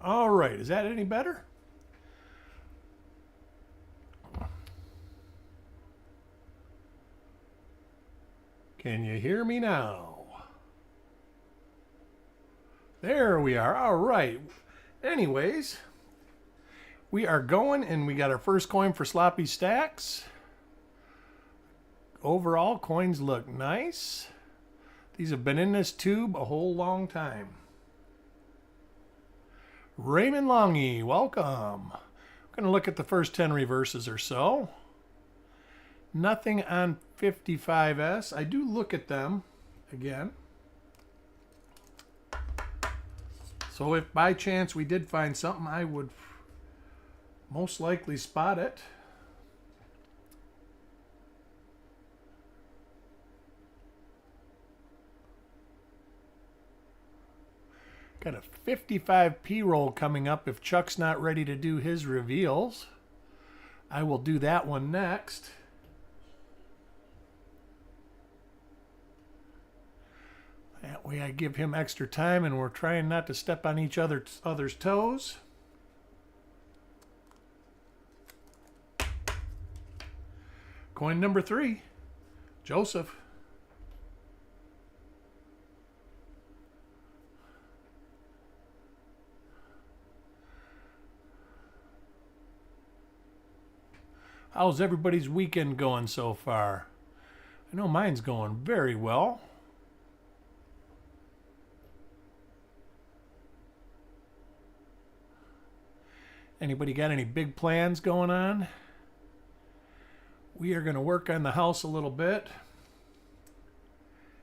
All right, is that any better? Can you hear me now? There we are. All right. Anyways, we are going and we got our first coin for Sloppy Stacks. Overall, coins look nice. These have been in this tube a whole long time. Raymond Longy, welcome. I'm going to look at the first 10 reverses or so. Nothing on 55S. I do look at them again. So if by chance we did find something, I would most likely spot it. Got a 55p roll coming up if Chuck's not ready to do his reveals. I will do that one next. That way I give him extra time and we're trying not to step on each other's toes. Coin number 3, Joseph. How's everybody's weekend going so far? I know mine's going very well. Anybody got any big plans going on? We are going to work on the house a little bit.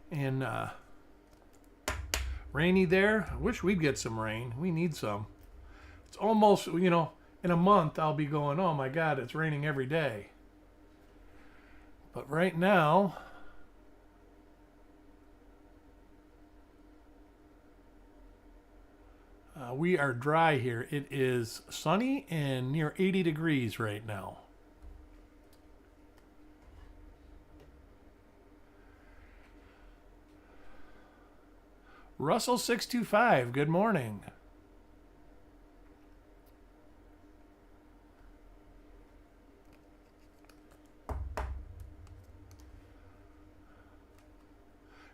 And rainy there. I wish we'd get some rain. We need some. It's almost, you know, in a month I'll be going, oh my God, it's raining every day. But right now, we are dry here. It is sunny and near 80 degrees right now. Russell 625, good morning.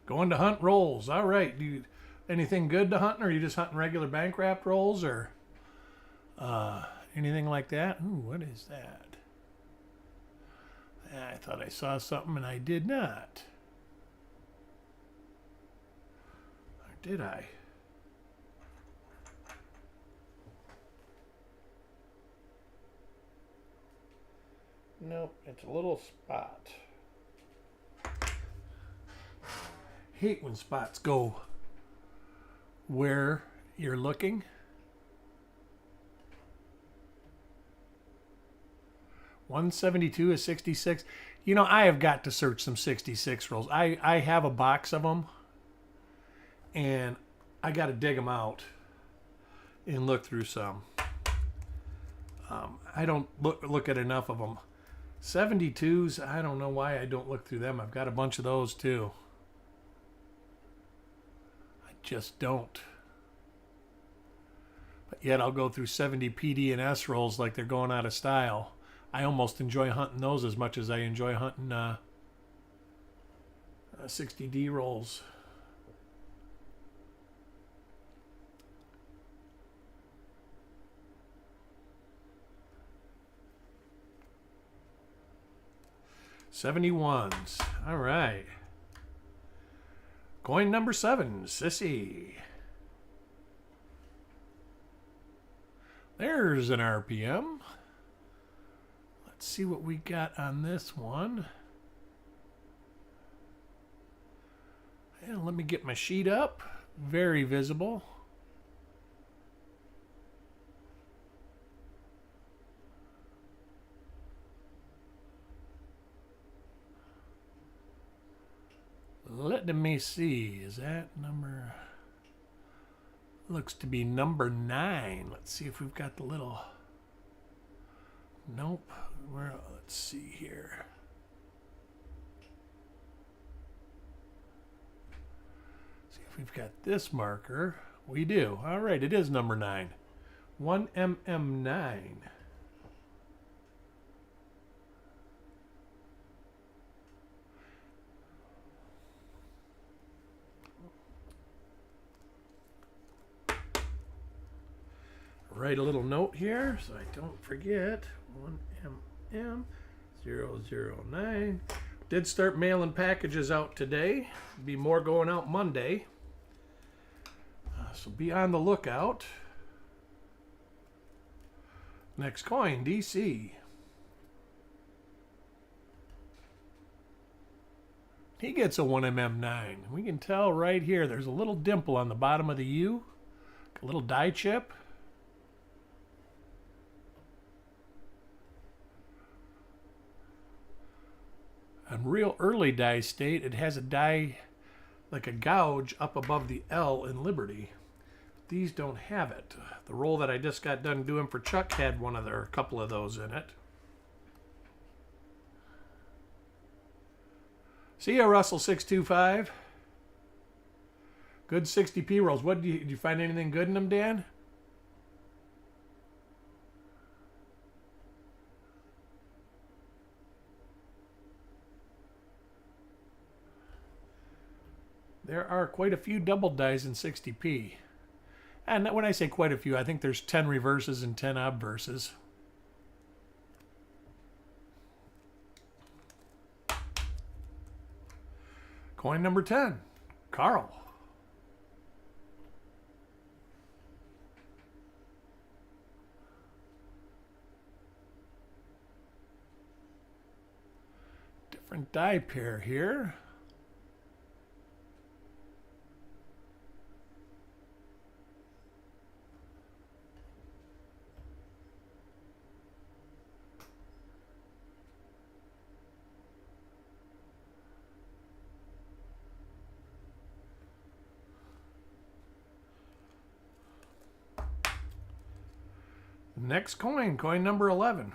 Going to hunt rolls. All right. Anything good to hunting, or are you just hunting regular bank wrapped rolls, or anything like that? Ooh, what is that? I thought I saw something and I did not. Or did I? Nope, it's a little spot. Hate when spots go where you're looking. $172 is 66. You know, I have got to search some 66 rolls. I have a box of them, and I got to dig them out and look through some. I don't look at enough of them. 72s, I don't know why I don't look through them. I've got a bunch of those too. I just don't. But yet I'll go through 70 PD and S rolls like they're going out of style. I almost enjoy hunting those as much as I enjoy hunting 60D rolls. $71s. All right. Coin number 7, Sissy. There's an RPM. Let's see what we got on this one. And let me get my sheet up. Very visible. Let me see. Is that number? Looks to be number 9. Let's see if we've got the little. Nope. Let's see here. See if we've got this marker. We do. All right, it is number 9. 1mm9. Write a little note here so I don't forget. 1mm009. Did start mailing packages out today. Be more going out Monday. So be on the lookout. Next coin, DC. He gets a 1mm9. We can tell right here there's a little dimple on the bottom of the U. A little die chip. On real early die state, it has a die like a gouge up above the L in Liberty. These don't have it. The roll that I just got done doing for Chuck had one of their, a couple of those in it. See ya, Russell625. Good 60p rolls. What did you find anything good in them, Dan? There are quite a few double dies in 60p. And when I say quite a few, I think there's 10 reverses and 10 obverses. Coin number 10, Carl. Different die pair here. Next coin, coin number 11.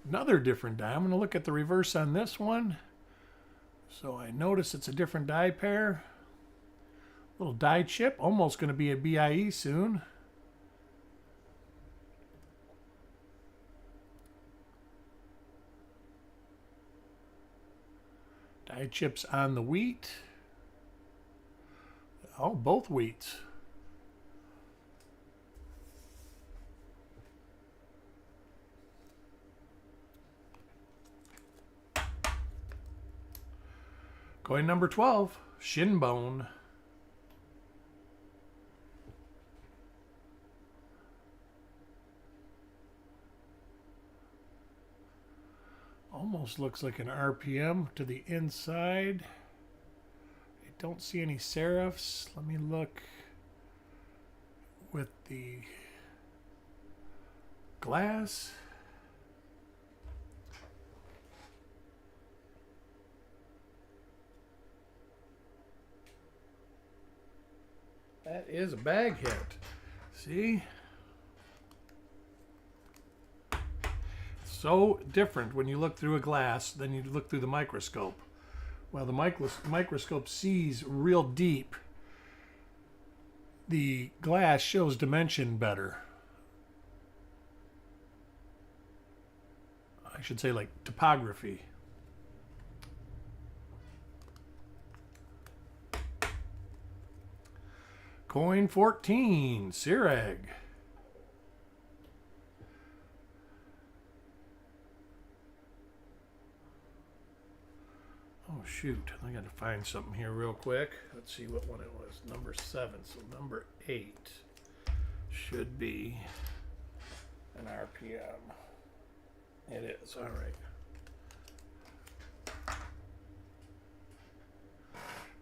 Another different die. I'm going to look at the reverse on this one. So I notice it's a different die pair. Little die chip, almost going to be a BIE soon. Die chips on the wheat. Oh, both wheats. Coin number 12, shin bone. Almost looks like an RPM to the inside. Don't see any serifs. Let me look with the glass. That is a bag hit. See? So different when you look through a glass than you look through the microscope. Well, the microscope sees real deep. The glass shows dimension better. I should say like topography. Coin 14, Sireg. Oh shoot, I got to find something here real quick. Let's see what one it was. Number 7, so number 8 should be an RPM. It is, all right.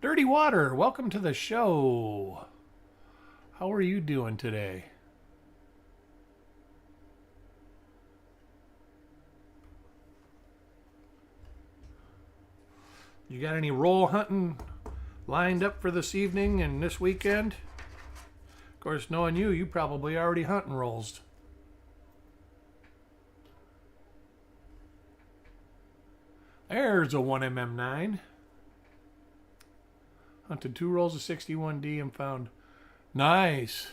Dirty Water, welcome to the show. How are you doing today? You got any roll hunting lined up for this evening and this weekend? Of course, knowing you, you probably already hunting rolls. There's a 1mm9. Hunted 2 rolls of 61D and found. Nice.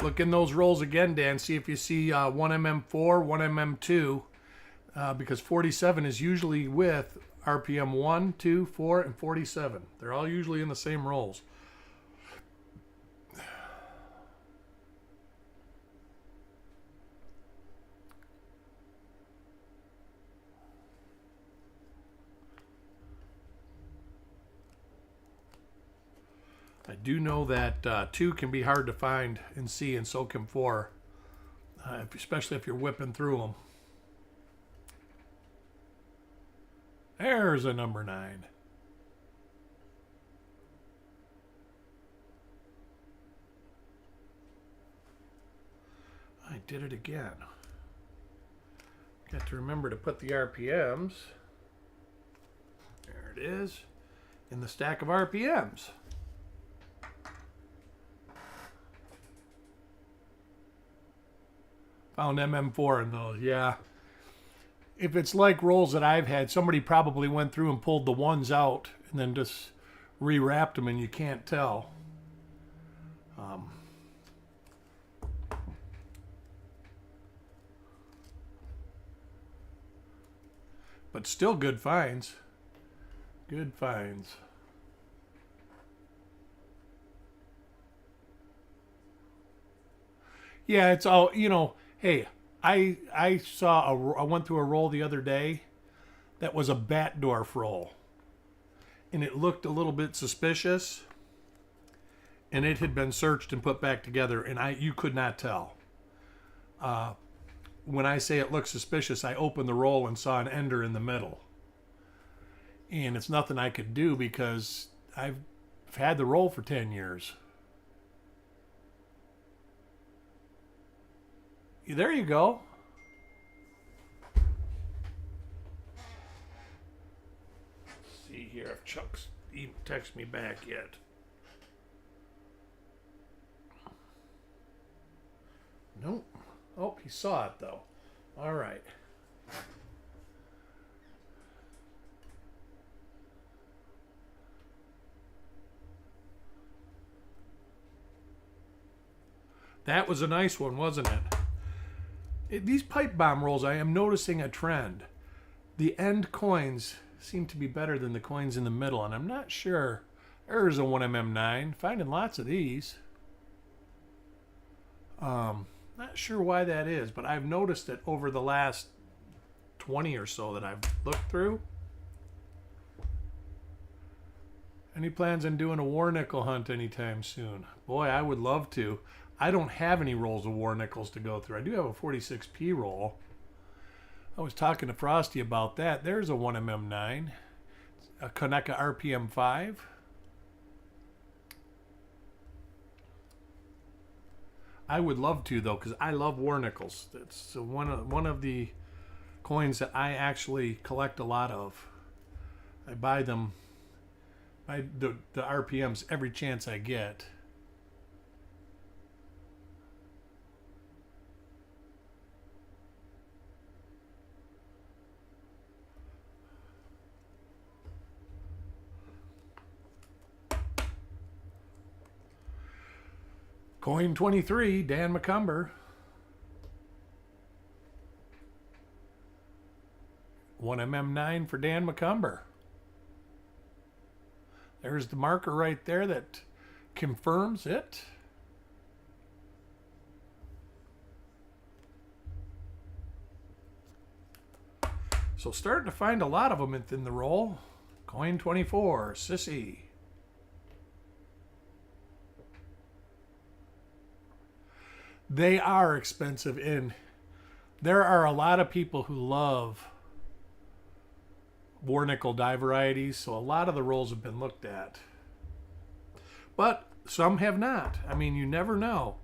Look in those rolls again, Dan. See if you see 1mm4, 1mm2, because 47 is usually with RPM 1, 2, 4, and 47. They're all usually in the same rolls. I do know that 2 can be hard to find and see, and so can 4, especially if you're whipping through them. There's a number 9. I did it again. Got to remember to put the RPMs. There it is, in the stack of RPMs. Found MM4 in those, yeah. If it's like rolls that I've had, somebody probably went through and pulled the ones out and then just rewrapped them, and you can't tell. But still good finds. Good finds. Yeah, it's all, you know, hey, I went through a roll the other day that was a Batdorf roll, and it looked a little bit suspicious, and it had been searched and put back together, and you could not tell. When I say it looked suspicious, I opened the roll and saw an ender in the middle, and it's nothing I could do because I've had the roll for 10 years. There you go. Let's see here if Chuck's even texted me back yet. Nope. Oh, he saw it though. All right. That was a nice one, wasn't it? These pipe bomb rolls, I am noticing a trend. The end coins seem to be better than the coins in the middle, and I'm not sure. There's a 1mm9. Finding lots of these. Not sure why that is, but I've noticed it over the last 20 or so that I've looked through. Any plans on doing a war nickel hunt anytime soon? Boy, I would love to. I don't have any rolls of war nickels to go through. I do have a 46p roll. I was talking to Frosty about that. There's a 1mm9, a Koneka RPM 5. I would love to though, because I love war nickels. It's one of the coins that I actually collect a lot of. I buy them, the RPMs every chance I get. Coin 23, Dan McCumber. 1mm9 for Dan McCumber. There's the marker right there that confirms it. So starting to find a lot of them in the roll. Coin 24, Sissy. They are expensive, and there are a lot of people who love war nickel die varieties, so a lot of the rolls have been looked at. But some have not. I mean, you never know.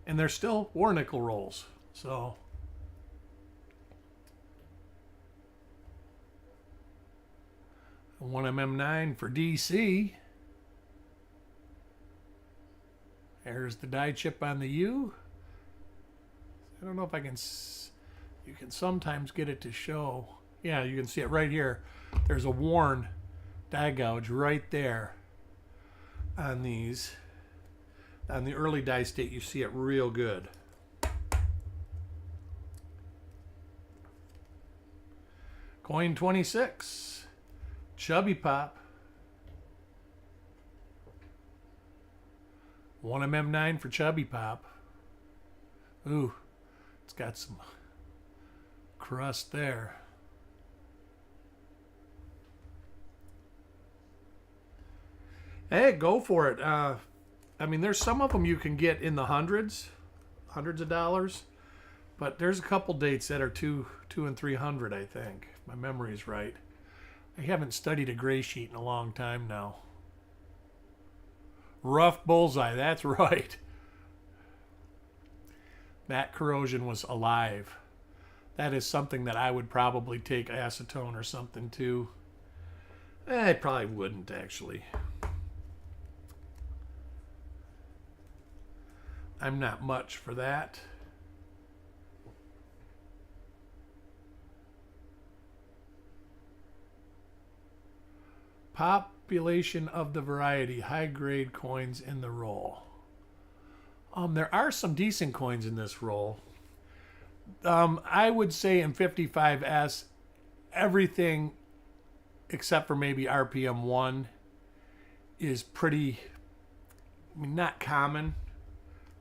And they're still war nickel rolls. So a 1mm9 for DC. There's the die chip on the U. I don't know if I can. You can sometimes get it to show. Yeah, you can see it right here. There's a worn die gouge right there on these. On the early die state, you see it real good. Coin 26. Chubby Pop. 1mm9 for Chubby Pop. Ooh, it's got some crust there. Hey, go for it. I mean, there's some of them you can get in the hundreds of dollars, but there's a couple dates that are two and 300, I think, if my memory is right. I haven't studied a gray sheet in a long time now. Rough bullseye, that's right. That corrosion was alive. That is something that I would probably take acetone or something to. I probably wouldn't, actually. I'm not much for that. Population of the variety, high grade coins in the roll. There are some decent coins in this roll. I would say in 55S, everything except for maybe RPM 1 is pretty, I mean, not common,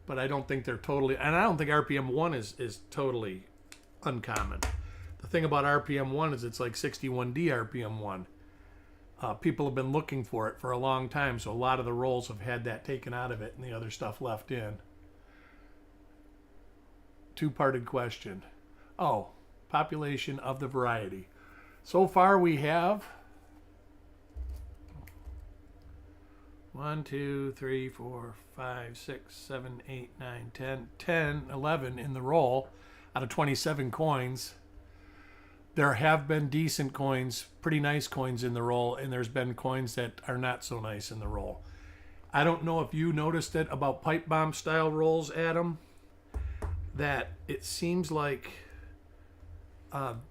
but I don't think they're totally, and I don't think RPM 1 is totally uncommon. The thing about RPM 1 is it's like 61D RPM 1. People have been looking for it for a long time, so a lot of the rolls have had that taken out of it and the other stuff left in. Two-parted question. Oh, population of the variety. So far we have 1, 2, 3, 4, 5, 6, 7, 8, 9, 10, 11 in the roll out of 27 coins. There have been decent coins, pretty nice coins in the roll, and there's been coins that are not so nice in the roll. I don't know if you noticed it about pipe bomb style rolls, Adam, that it seems like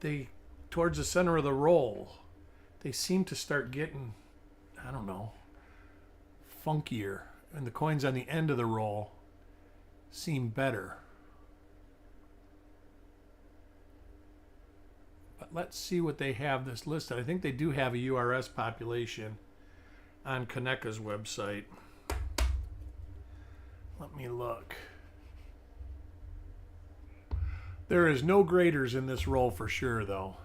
they, towards the center of the roll, they seem to start getting, I don't know, funkier. And the coins on the end of the roll seem better. But let's see what they have this listed. I think they do have a URS population on Kaneka's website. Let me look. There is no graders in this roll for sure, though.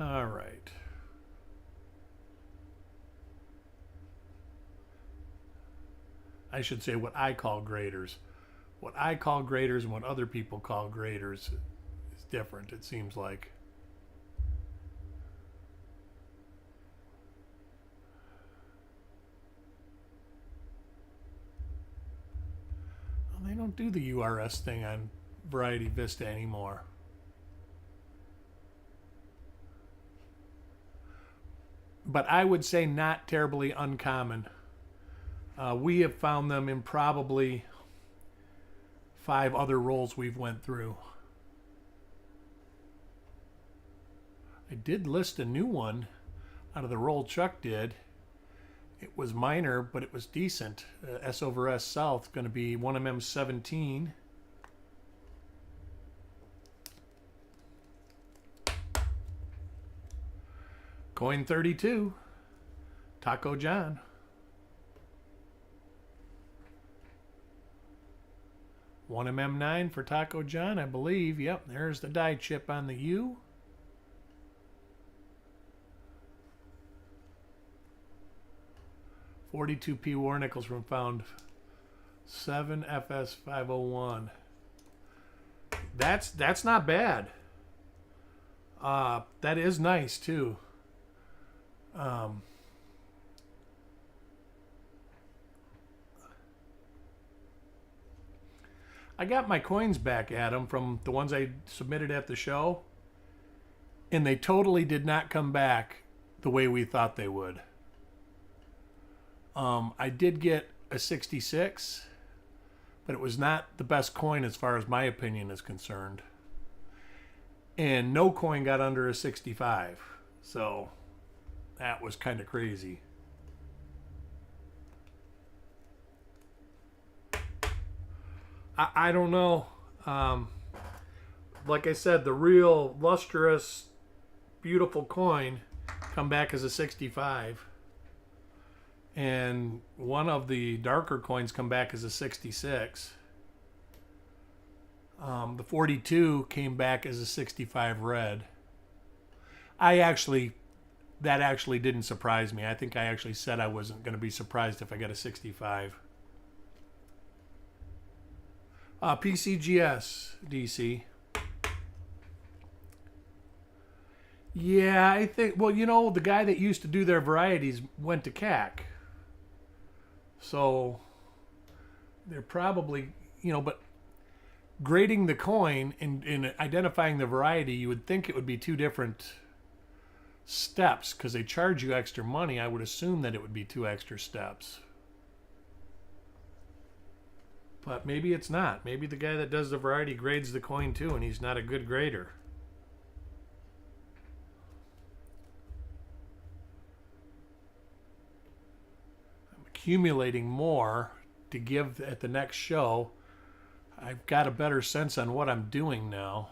All right. I should say what I call graders. What I call graders and what other people call graders is different, it seems like. Well, they don't do the URS thing on Variety Vista anymore. But I would say not terribly uncommon. We have found them in probably 5 other rolls we've went through. I did list a new one out of the roll Chuck did. It was minor, but it was decent. S over S South, going to be 1mm17. Coin 32, Taco John. 1mm9 for Taco John, I believe. Yep, there's the die chip on the U. $42p war nickels from found 7FS501. That's not bad. That is nice too. I got my coins back, Adam, from the ones I submitted at the show, and they totally did not come back the way we thought they would. I did get a 66, but it was not the best coin as far as my opinion is concerned. And no coin got under a 65. So that was kind of crazy. I don't know. Like I said, the real lustrous, beautiful coin come back as a 65. And one of the darker coins come back as a 66. The 42 came back as a 65 red. That actually didn't surprise me. I think I actually said I wasn't going to be surprised if I got a 65. PCGS DC. Yeah, I think, well, the guy that used to do their varieties went to CAC. So they're probably, but grading the coin and identifying the variety, you would think it would be two different steps because they charge you extra money. I would assume that it would be two extra steps. But maybe it's not. Maybe the guy that does the variety grades the coin too, and he's not a good grader. I'm accumulating more to give at the next show. I've got a better sense on what I'm doing now.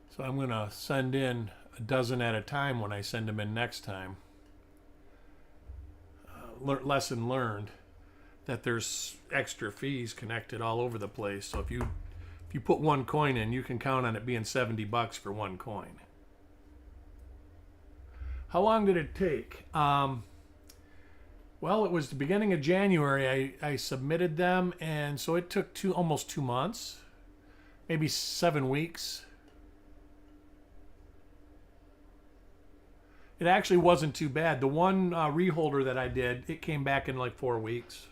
So I'm going to send in a dozen at a time when I send them in next time. Lesson learned. That there's extra fees connected all over the place. So if you put one coin in, you can count on it being $70 for one coin. How long did it take? Well, it was the beginning of January. I submitted them, and so it took almost 2 months, maybe 7 weeks. It actually wasn't too bad. The one reholder that I did, it came back in like 4 weeks.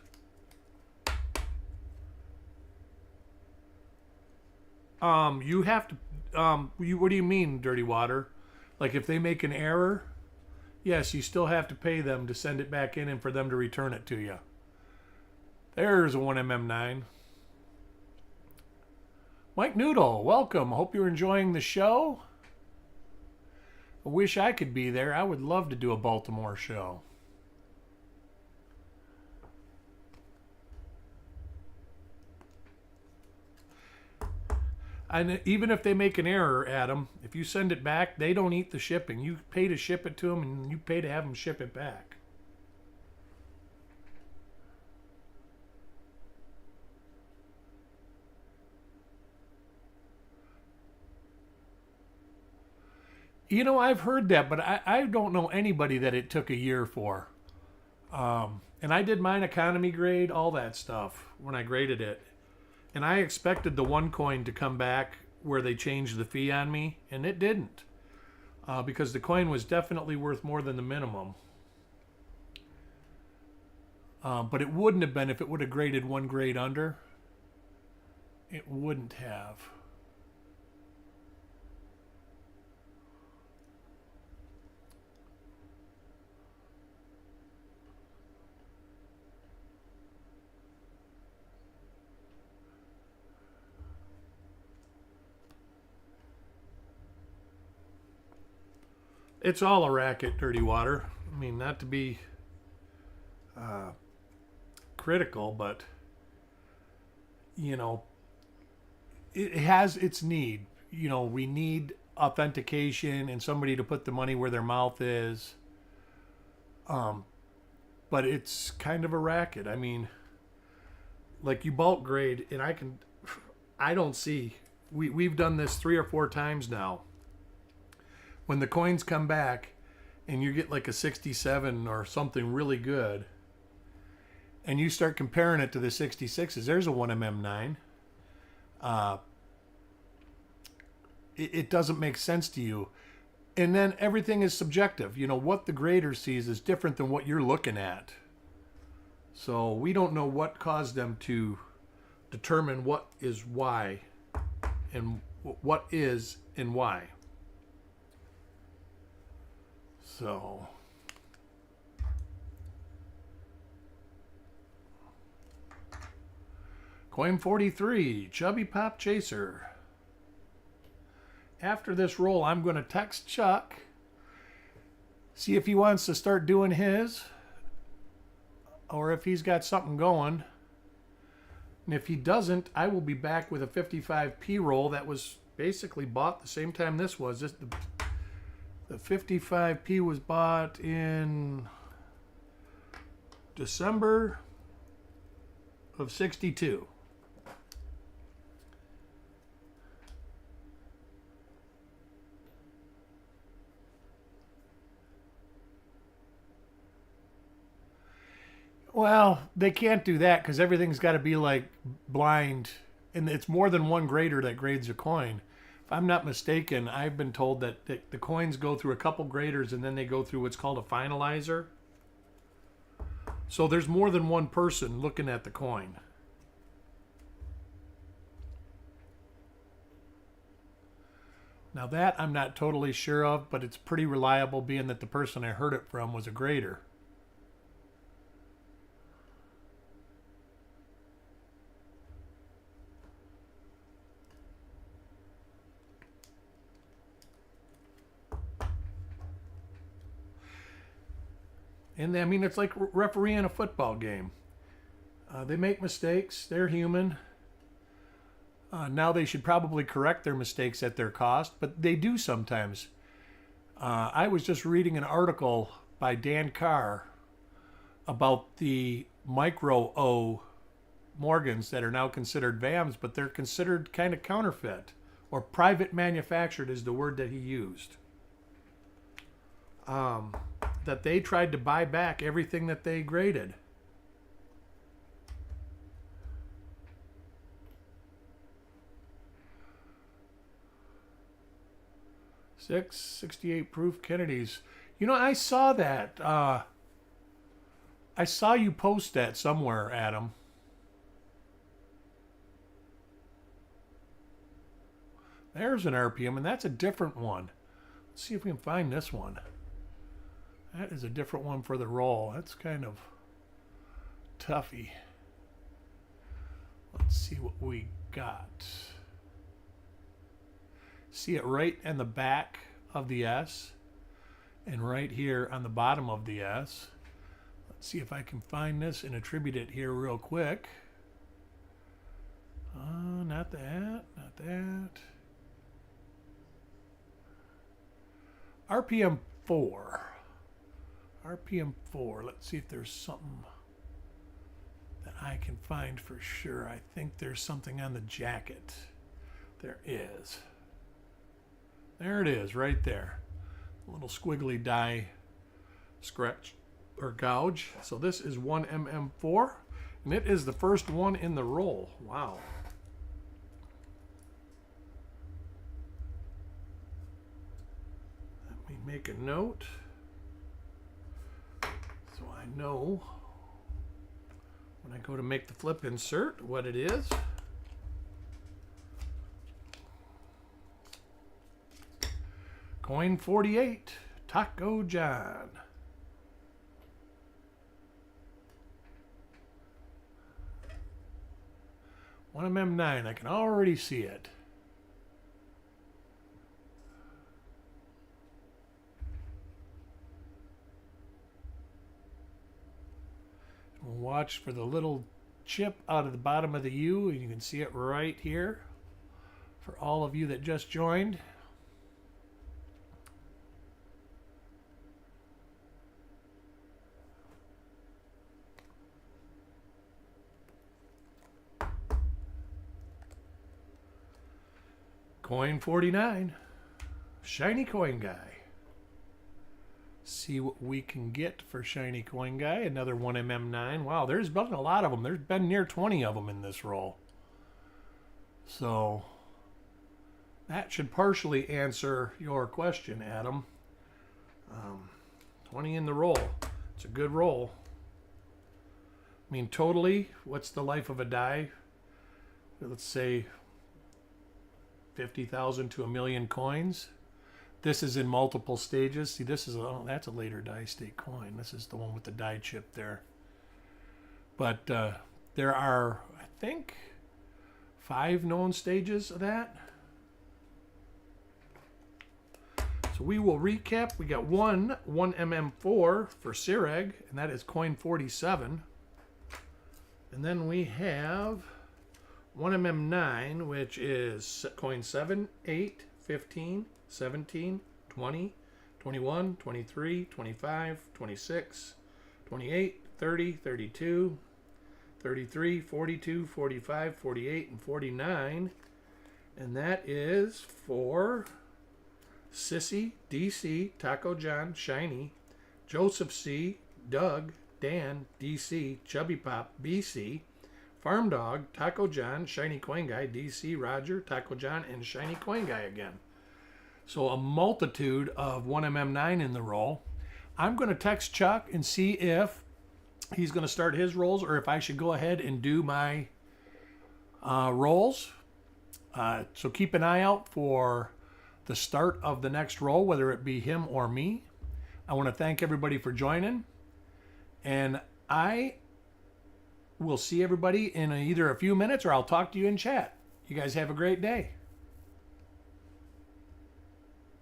You have to, what do you mean, Dirty Water? Like if they make an error, yes, you still have to pay them to send it back in and for them to return it to you. There's a 1mm9. Mike Noodle, welcome. Hope you're enjoying the show. I wish I could be there. I would love to do a Baltimore show. And even if they make an error, Adam, if you send it back, they don't eat the shipping. You pay to ship it to them, and you pay to have them ship it back. I've heard that, but I don't know anybody that it took a year for. And I did mine economy grade, all that stuff, when I graded it. And I expected the one coin to come back where they changed the fee on me, and it didn't. Because the coin was definitely worth more than the minimum. But it wouldn't have been if it would have graded one grade under. It wouldn't have. It's all a racket, Dirty Water. I mean, not to be critical, but, it has its need. We need authentication and somebody to put the money where their mouth is. But it's kind of a racket. I mean, like you bulk grade, and I don't see, we've done this 3 or 4 times now. When the coins come back and you get like a 67 or something really good, and you start comparing it to the 66s, there's a 1mm9. It doesn't make sense to you. And then everything is subjective. What the grader sees is different than what you're looking at. So we don't know what caused them to determine what is why and what is and why. So Coin 43, Chubby Pop Chaser. After this roll, I'm going to text Chuck, see if he wants to start doing his, or if he's got something going. And if he doesn't, I will be back with a 55p roll that was basically bought the same time this was. The 55p was bought in December of 62. Well, they can't do that because everything's got to be like blind, and it's more than one grader that grades a coin. If I'm not mistaken, I've been told that the coins go through a couple graders and then they go through what's called a finalizer. So there's more than one person looking at the coin. Now that I'm not totally sure of, but it's pretty reliable being that the person I heard it from was a grader. And I mean, it's like refereeing a football game. They make mistakes. They're human. Now they should probably correct their mistakes at their cost, but they do sometimes. I was just reading an article by Dan Carr about the micro O Morgans that are now considered VAMs, but they're considered kind of counterfeit, or private manufactured is the word that he used. That they tried to buy back everything that they graded. Six 68 proof Kennedys. You know, I saw that. I saw you post that somewhere, Adam. There's an RPM, and that's a different one. Let's see if we can find this one. That is a different one for the roll. That's kind of toughy. Let's see what we got. See it right in the back of the S and right here on the bottom of the S. Let's see if I can find this and attribute it here real quick. Not that, not that. RPM 4. RPM 4. Let's see if there's something that I can find for sure. I think there's something on the jacket. There is. There it is, right there. A little squiggly die scratch or gouge. So this is 1mm4, and it is the first one in the roll. Wow. Let me make a note so I know when I go to make the flip insert what it is. Coin 48, Taco John. One MM9, I can already see it. We'll watch for the little chip out of the bottom of the U, and you can see it right here for all of you that just joined. Coin 49, Shiny Coin Guy. See what we can get for Shiny Coin Guy. Another 1mm9. Wow, there's been a lot of them. There's been near 20 of them in this roll. So that should partially answer your question, Adam. 20 in the roll. It's a good roll. I mean, totally, what's the life of a die? Let's say 50,000 to 1,000,000 coins. This is in multiple stages. See, this is that's a later die state coin. This is the one with the die chip there. But there are, I think, 5 known stages of that. So we will recap. We got 1mm4 for Sireg, and that is coin 47. And then we have 1mm9, which is coin 7, 8, 15, 17, 20, 21, 23, 25, 26, 28, 30, 32, 33, 42, 45, 48, and 49. And that is for Sissy, DC, Taco John, Shiny, Joseph C, Doug, Dan, DC, Chubby Pop, BC, Farm Dog, Taco John, Shiny Coin Guy, DC, Roger, Taco John, and Shiny Coin Guy again. So a multitude of 1mm9 in the roll. I'm going to text Chuck and see if he's going to start his rolls or if I should go ahead and do my rolls. So keep an eye out for the start of the next roll, whether it be him or me. I want to thank everybody for joining, and I will see everybody in either a few minutes or I'll talk to you in chat. You guys have a great day.